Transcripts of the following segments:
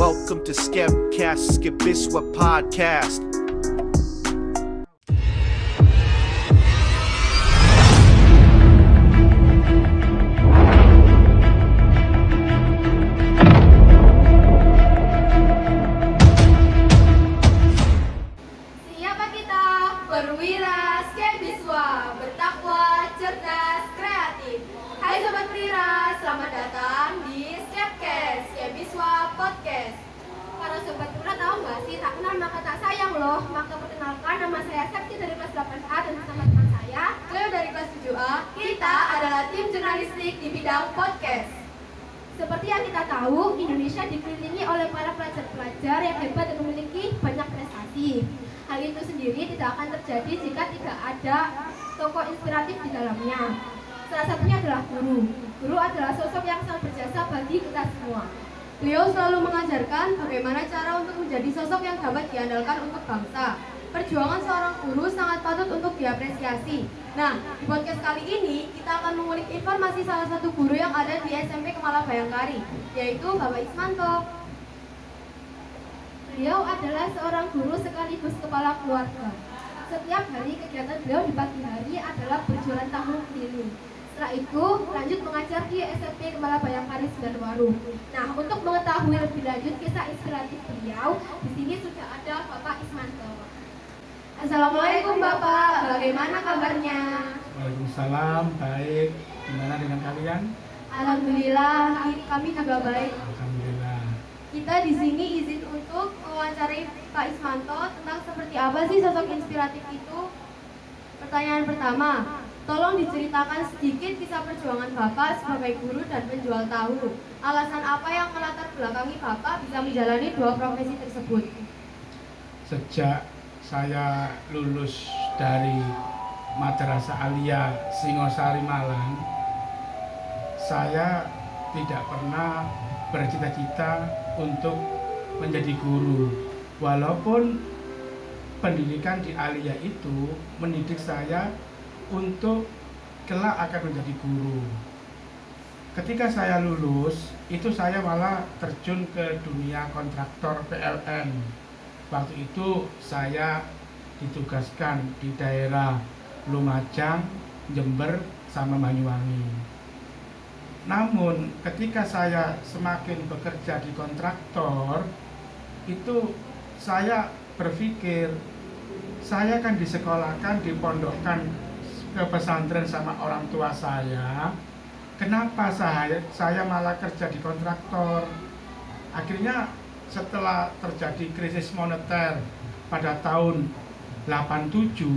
Welcome to Skepcast, Skibiswa Podcast. Siapa kita? Perwira Skebiswa, bertakwa, cerdas, kreatif. Hai Sobat Perwira, selamat datang di Skepcast, Skebiswa Podcast. Para Sobat Perwira tahu nggak sih, tak kenal maka tak sayang loh. Maka perkenalkan, nama saya Septi dari kelas 8A dan bersama teman saya Cleo dari kelas 7A. Kita adalah tim jurnalistik di bidang podcast. Seperti yang kita tahu, Indonesia dikelilingi oleh para pelajar-pelajar yang hebat dan memiliki banyak prestasi. Hal itu sendiri tidak akan terjadi jika tidak ada tokoh inspiratif di dalamnya. Salah satunya adalah guru. Guru adalah sosok yang sangat berjasa bagi kita semua. Beliau selalu mengajarkan bagaimana cara untuk menjadi sosok yang dapat diandalkan untuk bangsa. Perjuangan seorang guru sangat patut untuk diapresiasi. Nah, di podcast kali ini kita akan mengulik informasi salah satu guru yang ada di SMP Kemala Bayangkari, yaitu Bapak Ismanto. Beliau adalah seorang guru sekaligus kepala keluarga. Setiap hari kegiatan beliau di pagi hari adalah berjualan tahu keliling. Setelah itu lanjut mengajar di SMP Kemala Bayangkari Sidoarjo. Nah, untuk mengetahui lebih lanjut kisah inspiratif beliau, di sini sudah ada Bapak Ismanto. Assalamualaikum Bapak, bagaimana kabarnya? Waalaikumsalam, baik. Gimana dengan kalian? Alhamdulillah, kami juga baik. Alhamdulillah. Kita di sini izin untuk mewawancarai Pak Ismanto tentang seperti apa sih sosok inspiratif itu. Pertanyaan pertama, tolong diceritakan sedikit kisah perjuangan Bapak sebagai guru dan penjual tahu. Alasan apa yang melatar belakangi Bapak bisa menjalani dua profesi tersebut? Sejak saya lulus dari Madrasah Alia Singosari Malang, saya tidak pernah bercita-cita untuk menjadi guru. Walaupun pendidikan di Alia itu mendidik saya untuk kelak akan menjadi guru. Ketika saya lulus, itu saya malah terjun ke dunia kontraktor PLN. Waktu itu saya ditugaskan di daerah Lumajang, Jember, sama Banyuwangi. Namun ketika saya semakin bekerja di kontraktor, itu saya berpikir saya kan disekolahkan, dipondokkan ke pesantren sama orang tua saya. Kenapa saya malah kerja di kontraktor? Akhirnya setelah terjadi krisis moneter pada tahun 87,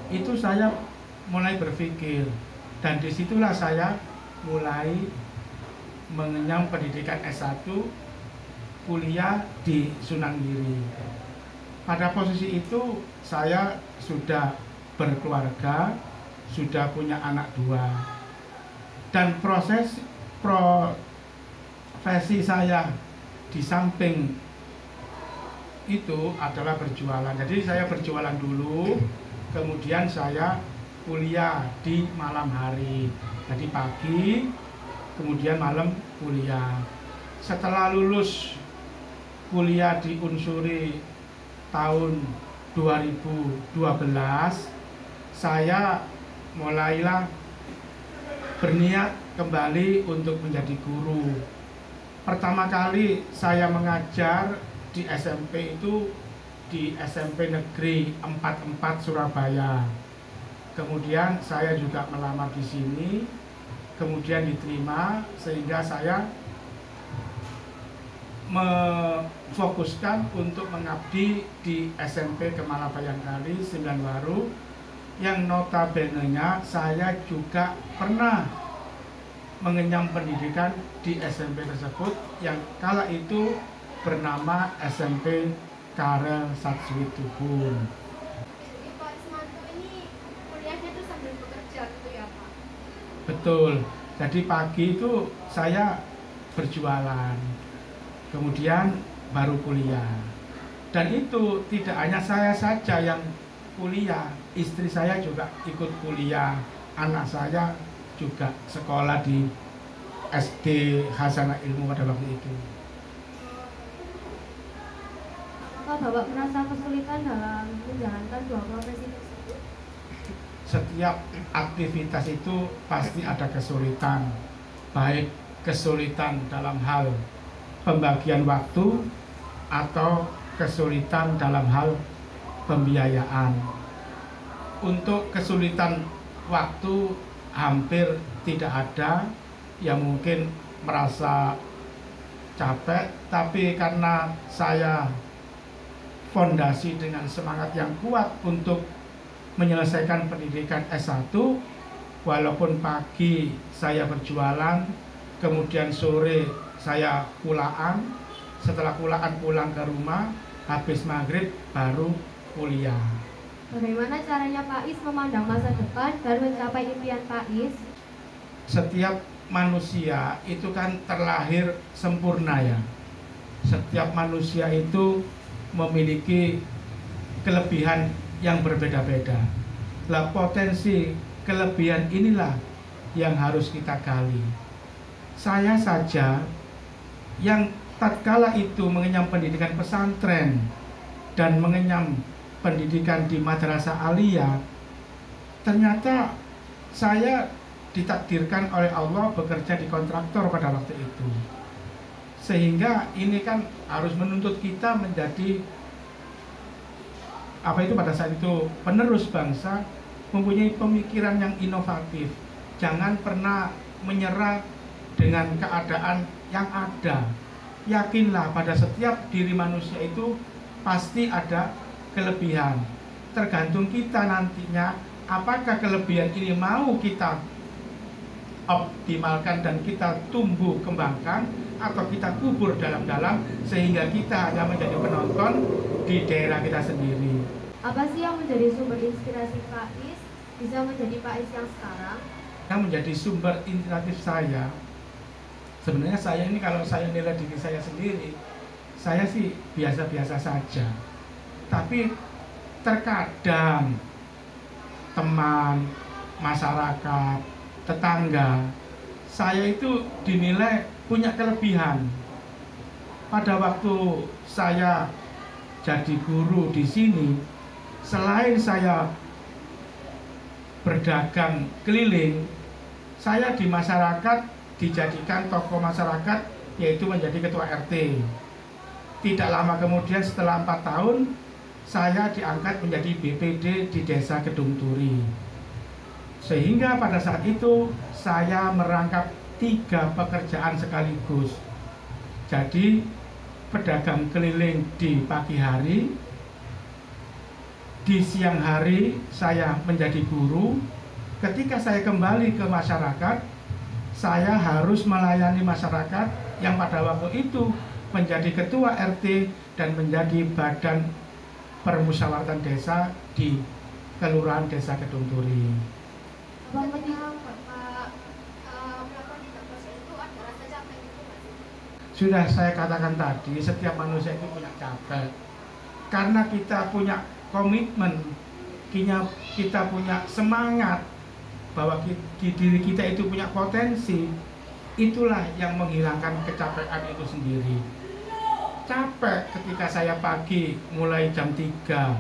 itu saya mulai berpikir, dan disitulah saya mulai mengenyam pendidikan S1, kuliah di Sunan Giri. Pada posisi itu saya sudah berkeluarga, sudah punya anak 2, dan profesi saya di samping itu adalah berjualan. Jadi saya berjualan dulu, kemudian saya kuliah di malam hari. Jadi pagi, kemudian malam kuliah. Setelah lulus kuliah di Unsuri tahun 2012, saya mulailah berniat kembali untuk menjadi guru. Pertama kali saya mengajar di SMP itu di SMP Negeri 44 Surabaya. Kemudian saya juga melamar di sini, kemudian diterima, sehingga saya memfokuskan untuk mengabdi di SMP Kemala Bayangkari Sembilan Waru, yang notabene-nya saya juga pernah mengenyam pendidikan di SMP tersebut yang kala itu bernama SMP Karel Satswitubun. Jadi Pak Ismanto ini kuliahnya itu sambil bekerja gitu ya Pak? Betul. Jadi pagi itu saya berjualan, kemudian baru kuliah. Dan itu tidak hanya saya saja yang kuliah, istri saya juga ikut kuliah, anak saya juga sekolah di SD Hasanah Ilmu pada waktu itu. Apakah Bapak merasa kesulitan dalam menjalankan dua profesi tersebut? Setiap aktivitas itu pasti ada kesulitan, baik kesulitan dalam hal pembagian waktu atau kesulitan dalam hal pembiayaan. Untuk kesulitan waktu hampir tidak ada, yang mungkin merasa capek, tapi karena saya fondasi dengan semangat yang kuat untuk menyelesaikan pendidikan S1, walaupun pagi saya berjualan, kemudian sore saya kulaan, setelah kulaan pulang ke rumah, habis maghrib baru kuliah. Bagaimana caranya Pak Is memandang masa depan dan mencapai impian Pak Is? Setiap manusia itu kan terlahir sempurna ya. Setiap manusia itu memiliki kelebihan yang berbeda-beda. Lah potensi kelebihan inilah yang harus kita gali. Saya saja yang tatkala itu mengenyam pendidikan pesantren dan mengenyam pendidikan di madrasah aliyah, ternyata saya ditakdirkan oleh Allah bekerja di kontraktor pada waktu itu. Sehingga ini kan harus menuntut kita menjadi pada saat itu penerus bangsa, mempunyai pemikiran yang inovatif. Jangan pernah menyerah dengan keadaan yang ada. Yakinlah pada setiap diri manusia itu pasti ada kelebihan. Tergantung kita nantinya apakah kelebihan ini mau kita optimalkan dan kita tumbuh kembangkan, atau kita kubur dalam-dalam sehingga kita hanya menjadi penonton di daerah kita sendiri. Apa sih yang menjadi sumber inspirasi Pak Is bisa menjadi Pak Is yang sekarang? Yang menjadi sumber inspiratif saya, sebenarnya saya ini kalau saya nilai diri saya sendiri, saya sih biasa-biasa saja. Tapi terkadang teman, masyarakat, tetangga, saya itu dinilai punya kelebihan. Pada waktu saya jadi guru di sini, selain saya berdagang keliling, saya di masyarakat dijadikan tokoh masyarakat, yaitu menjadi ketua RT. Tidak lama kemudian setelah 4 tahun, saya diangkat menjadi BPD di Desa Kedung Turi. Sehingga pada saat itu saya merangkap 3 pekerjaan sekaligus. Jadi pedagang keliling di pagi hari, di siang hari saya menjadi guru. Ketika saya kembali ke masyarakat, saya harus melayani masyarakat yang pada waktu itu menjadi ketua RT dan menjadi badan permusyawaratan desa di Kelurahan Desa Kedung Turi. Sudah saya katakan tadi, setiap manusia itu punya capek. Karena kita punya komitmen, kita punya semangat bahwa di diri kita itu punya potensi, itulah yang menghilangkan kecapean itu sendiri. Capek ketika saya pagi mulai jam 3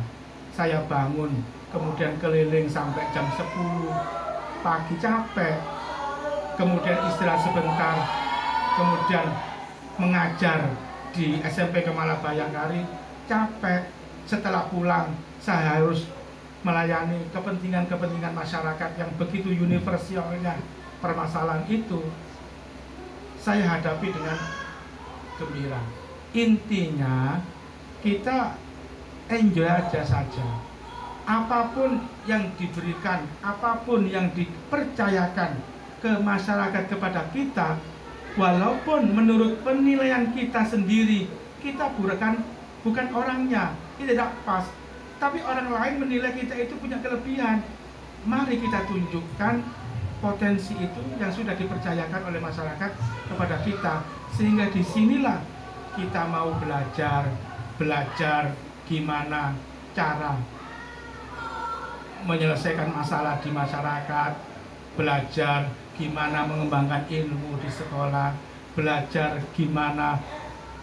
saya bangun, kemudian keliling sampai jam 10 pagi, capek, kemudian istirahat sebentar, kemudian mengajar di SMP Kemala Bayangkari, capek. Setelah pulang saya harus melayani kepentingan-kepentingan masyarakat yang begitu universalnya permasalahan itu, saya hadapi dengan gembira. Intinya kita enjoy aja saja. Apapun yang diberikan, apapun yang dipercayakan ke masyarakat kepada kita, walaupun menurut penilaian kita sendiri, kita bukan orangnya, kita tidak pas, tapi orang lain menilai kita itu punya kelebihan. Mari kita tunjukkan potensi itu yang sudah dipercayakan oleh masyarakat kepada kita, sehingga disinilah kita mau belajar gimana cara menyelesaikan masalah di masyarakat, belajar gimana mengembangkan ilmu di sekolah, belajar gimana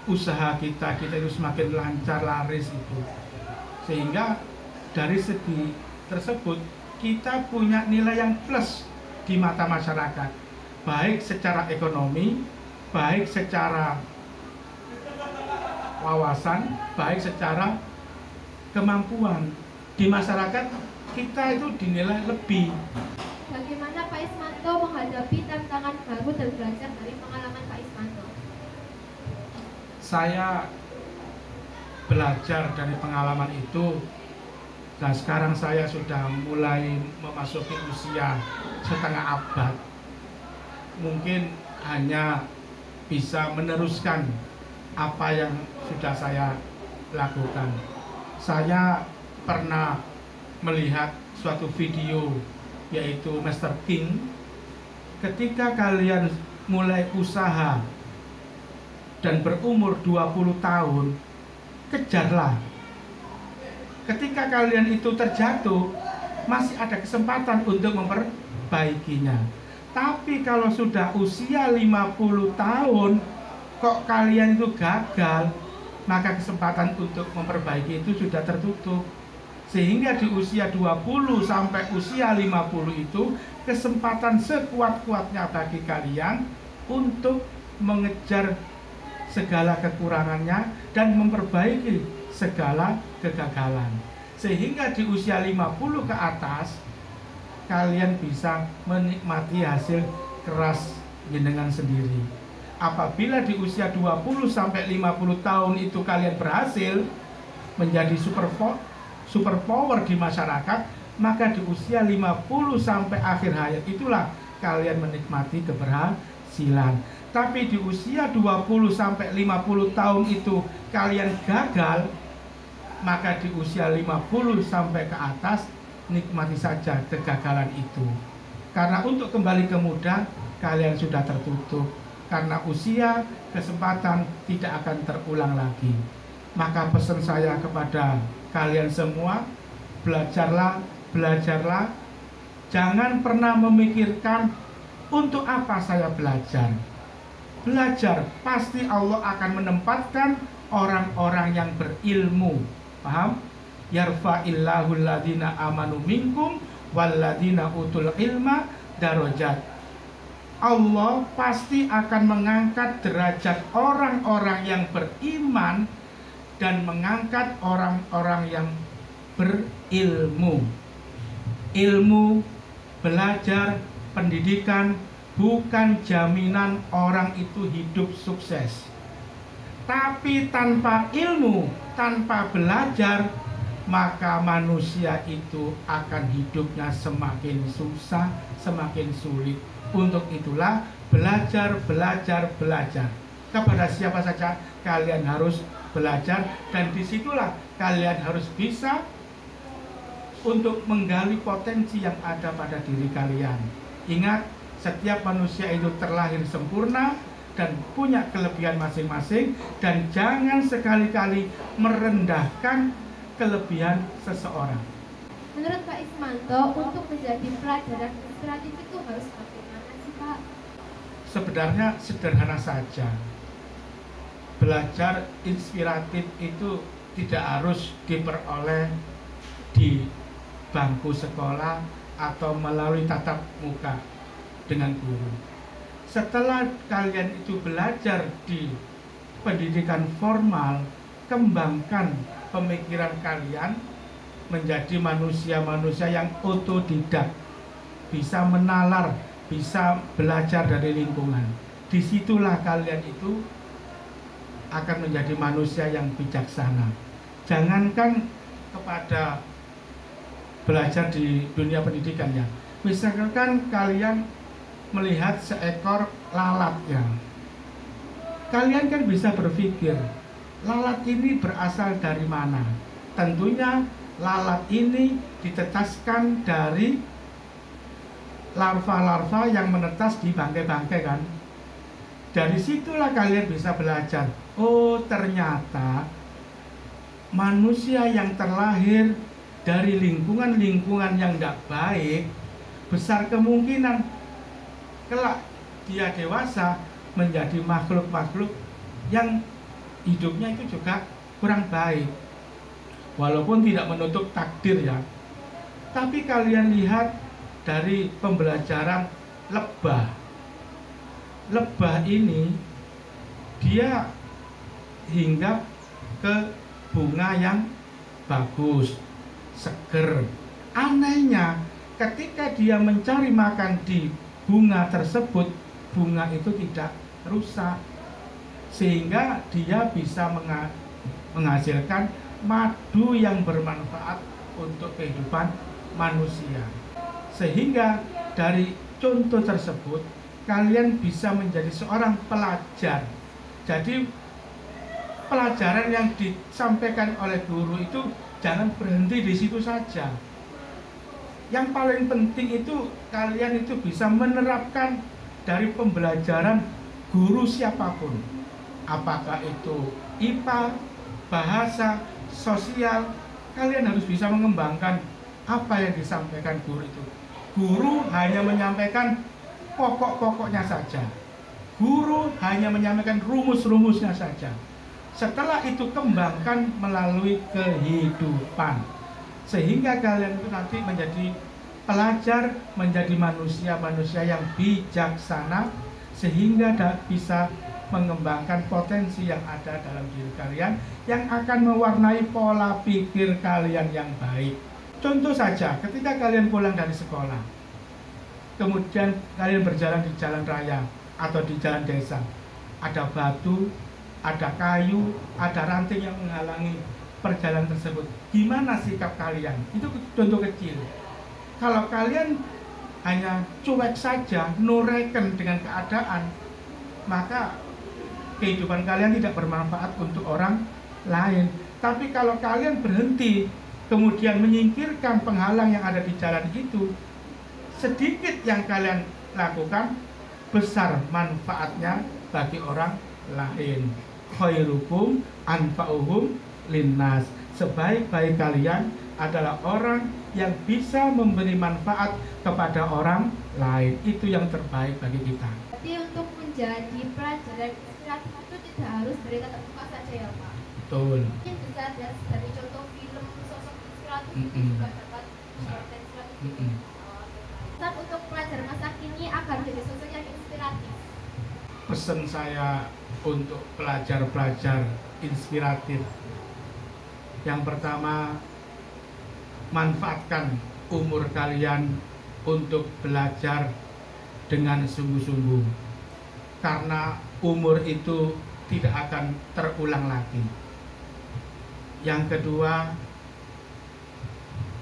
usaha kita itu semakin lancar, laris itu. Sehingga dari segi tersebut kita punya nilai yang plus di mata masyarakat, baik secara ekonomi, baik secara wawasan, baik secara kemampuan. Di masyarakat kita itu dinilai lebih. Bagaimana Pak Ismanto menghadapi tantangan baru dan belajar dari pengalaman Pak Ismanto? Saya belajar dari pengalaman itu, dan sekarang saya sudah mulai memasuki usia setengah abad. Mungkin hanya bisa meneruskan apa yang sudah saya lakukan. Saya pernah melihat suatu video, yaitu Mr. King. Ketika kalian mulai usaha dan berumur 20 tahun, kejarlah. Ketika kalian itu terjatuh, masih ada kesempatan untuk memperbaikinya. Tapi kalau sudah usia 50 tahun, kok kalian itu gagal, maka kesempatan untuk memperbaiki itu sudah tertutup. Sehingga di usia 20 sampai usia 50 itu kesempatan sekuat-kuatnya bagi kalian untuk mengejar segala kekurangannya dan memperbaiki segala kegagalan. Sehingga di usia 50 ke atas kalian bisa menikmati hasil keras jenengan sendiri. Apabila di usia 20 sampai 50 tahun itu kalian berhasil menjadi super power di masyarakat, maka di usia 50 sampai akhir hayat itulah kalian menikmati keberhasilan. Tapi di usia 20 sampai 50 tahun itu kalian gagal, maka di usia 50 sampai ke atas nikmati saja kegagalan itu. Karena untuk kembali ke muda kalian sudah tertutup. Karena usia, kesempatan tidak akan terulang lagi. Maka pesan saya kepada kalian semua, belajarlah, jangan pernah memikirkan untuk apa saya belajar. Belajar, pasti Allah akan menempatkan orang-orang yang berilmu. Paham? Yarfa'illahu alladhina amanu minkum walladhina utul ilma darajat. Allah pasti akan mengangkat derajat orang-orang yang beriman dan mengangkat orang-orang yang berilmu. Ilmu, belajar, pendidikan bukan jaminan orang itu hidup sukses. Tapi tanpa ilmu, tanpa belajar, maka manusia itu akan hidupnya semakin susah, semakin sulit. Untuk itulah belajar. Kepada siapa saja kalian harus belajar, dan disitulah kalian harus bisa untuk menggali potensi yang ada pada diri kalian. Ingat, setiap manusia itu terlahir sempurna dan punya kelebihan masing-masing, dan jangan sekali-kali merendahkan kelebihan seseorang. Menurut Pak Ismanto, untuk menjadi pelajaran inspiratif itu harus bagaimana sih Pak? Sebenarnya sederhana saja. Belajar inspiratif itu tidak harus diperoleh di bangku sekolah atau melalui tatap muka dengan guru. Setelah kalian itu belajar di pendidikan formal, kembangkan pemikiran kalian menjadi manusia-manusia yang otodidak, bisa menalar, bisa belajar dari lingkungan. Disitulah kalian itu akan menjadi manusia yang bijaksana. Jangankan kepada belajar di dunia pendidikan ya. Misalkan kalian melihat seekor lalat ya. Kalian kan bisa berpikir, lalat ini berasal dari mana? Tentunya lalat ini ditetaskan dari larva-larva yang menetas di bangkai-bangkai kan. Dari situlah kalian bisa belajar. Oh, ternyata manusia yang terlahir dari lingkungan-lingkungan yang tidak baik, besar kemungkinan kelak dia dewasa menjadi makhluk-makhluk yang hidupnya itu juga kurang baik. Walaupun tidak menutup takdir ya. Tapi kalian lihat dari pembelajaran lebah. Lebah ini dia hinggap ke bunga yang bagus, seger. Anehnya, ketika dia mencari makan di bunga tersebut, bunga itu tidak rusak, sehingga dia bisa menghasilkan madu yang bermanfaat untuk kehidupan manusia. Sehingga dari contoh tersebut kalian bisa menjadi seorang pelajar. Jadi pelajaran yang disampaikan oleh guru itu jangan berhenti di situ saja. Yang paling penting itu kalian itu bisa menerapkan dari pembelajaran guru siapapun. Apakah itu IPA, bahasa, sosial, kalian harus bisa mengembangkan apa yang disampaikan guru itu. Guru hanya menyampaikan pokok-pokoknya saja. Guru hanya menyampaikan rumus-rumusnya saja. Setelah itu kembangkan melalui kehidupan. Sehingga kalian itu nanti menjadi pelajar, menjadi manusia-manusia yang bijaksana, sehingga bisa mengembangkan potensi yang ada dalam diri kalian yang akan mewarnai pola pikir kalian yang baik. Contoh saja, ketika kalian pulang dari sekolah, kemudian kalian berjalan di jalan raya atau di jalan desa, ada batu, ada kayu, ada ranting yang menghalangi perjalanan tersebut. Gimana sikap kalian? Itu contoh kecil. Kalau kalian hanya cuek saja, nureken dengan keadaan, maka kehidupan kalian tidak bermanfaat untuk orang lain. Tapi kalau kalian berhenti, kemudian menyingkirkan penghalang yang ada di jalan itu, sedikit yang kalian lakukan, besar manfaatnya bagi orang lain. Khairukum anfa'uhum linnas. Sebaik-baik kalian adalah orang yang bisa memberi manfaat kepada orang lain. Itu yang terbaik bagi kita. Jadi untuk menjadi pelajar inspiratif itu tidak harus dari tatap muka saja ya Pak. Betul. Mungkin bisa dari contoh film sosok inspiratif itu juga dapat konten inspiratif. Pesan untuk pelajar masa kini agar jadi sosok yang inspiratif. Pesan saya untuk pelajar-pelajar inspiratif, yang pertama, manfaatkan umur kalian untuk belajar dengan sungguh-sungguh, karena umur itu tidak akan terulang lagi. Yang kedua,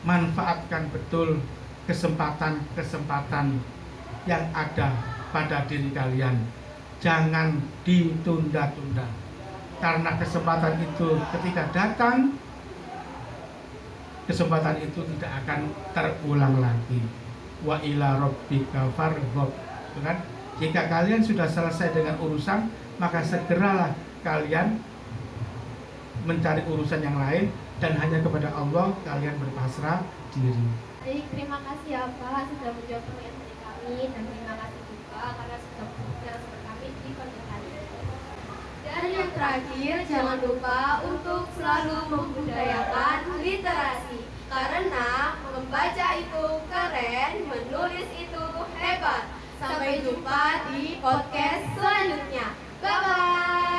manfaatkan betul kesempatan-kesempatan yang ada pada diri kalian. Jangan ditunda-tunda, karena kesempatan itu ketika datang, kesempatan itu tidak akan terulang lagi. Wa ila rabbika farghab. Kan? Jika kalian sudah selesai dengan urusan, maka segeralah kalian mencari urusan yang lain, dan hanya kepada Allah kalian berpasrah diri. Jadi terima kasih ya Pak sudah menjawab pertanyaan dari kami, dan terima kasih juga karena sudah bersama kami di konten kali ini. Dan yang terakhir, jangan lupa untuk selalu membudayakan literasi. Karena membaca itu keren, menulis itu hebat. Sampai jumpa di podcast selanjutnya. Bye-bye.